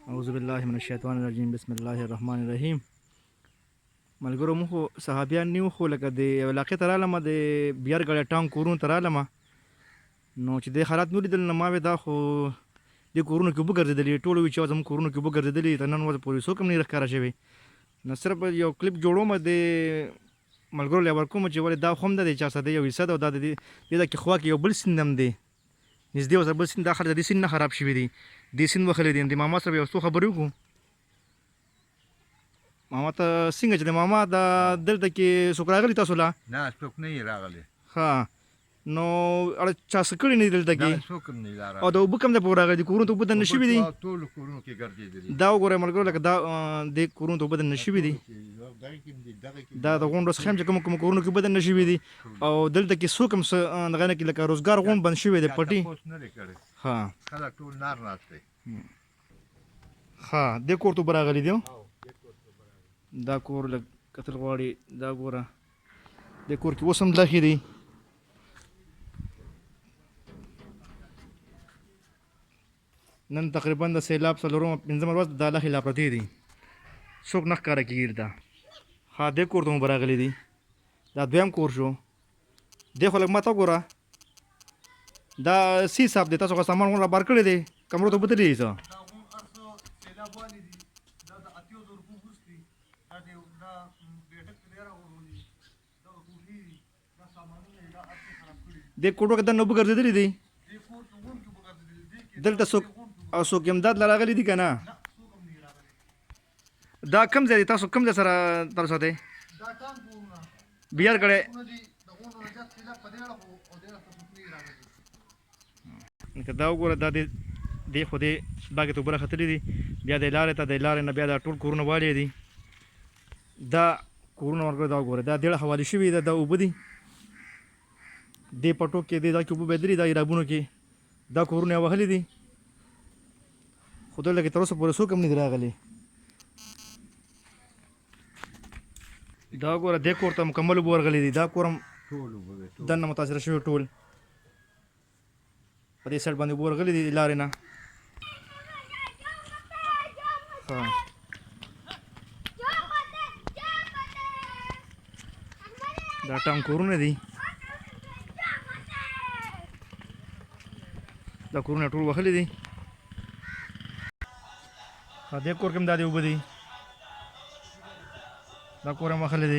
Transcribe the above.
اعوذ بالله من الشیطان الرجیم بسم الله الرحمن الرحیم. ملګرو موږ خو صحابیان نیو خو لکه د یو علاقې ته رالم د بیارګړی ټانک کورونو ته رالم نو چې د حالات مې ولیدل نو ما وې دا خو دې کورونو کې اوبه ګرځېدلې ټول وي چې زموږ کورونو کې اوبه ګرځېدلې تر نن ورځې پورې څوک هم نه ښکاره شوی نو صرف یو کلیپ جوړوم د ملګرو له ورکوم چې ولې دا خو هم د چا سره یو حصه ده او دا د دې کې خوا کې یو بل سیند هم دی نږدې ورسره بل سیند دا خلک د دې سیند نه خراب شوي دي دې سیند وهلی دی د ماما سره یو څو خبرې وکړو ماما ته څنګه چې د ماما دا دلته کې څوک راغلي تاسو لا نه څوک نه یې راغلی ښه نو اړه چا څه کړي نه دي دلته کې څوک هم نه راغلی او د اوبه کم ځای پورې راغلي دي کورونو ته اوبه دننه شوي دي ټولو کورونو کې ګرځېدلي دا وګورئ ملګرو لکه دا دې کورونو ته اوبه دننه شوي دي دا د غونډ اوس خیم چې کوم کورونو کې اوبه دننه شوي دي او دلته کې څوک هم دغه نه کې لکه روزګار غونډ بند شوی دی پټي ښه خلک ټول نار ناست دی ښه دې کور ته اوبه راغلي دي دا کور لږ کتل غواړي دا ګوره دې کور کې اوس هم لښې دي نن تقریبا د سیلاب څلورمه پنځمه ورځ دا لښې لا پرتې دي څوک نه ښکاره کېږي دا ښه دې کور ته مو اوبه راغلي دي دا دویم کور شو دې خو لږ ماته وګوره دا سی صاحب دی تاسو خو سامان غونډ رابار کړی دی کمرو ته اوبه تللي دي څه دې کوټو کې دننه اوبه ګرځېدلي دي دلته څوک او څوک امداد له راغلي دي که نه دا کوم ځای دی تاسو کوم ځای سره تعلق ساتئ بیارګړی لکه دا وګوره دا دې خو دې باغې ته اوبه راختلي دي بیا د لارې ته د لارې نه بیا دا ټول کورونه والي دي دا کورونه ورګوره دا وګوره دا دیړه حوالې شوي ده دا اوبه دي دې پټو کې دې دا کې اوبه بهېدلي دا ایرابونو کې دا کورونه یې وهلي دي خو دلته کې تر اوسه پورې څوک هم نه دي راغلي دا وګوره دې کور ته مکمل اوبه ورغلي دي دا کور هم دننه متاثره شوي ټول په دې سایډ باندې اوبه ورغلي دي لارې نه دا ټام کورونه دي دا کورونه ټول وهلي دي دې کور کې هم دا دې اوبه دي دا کور هم وهلي دي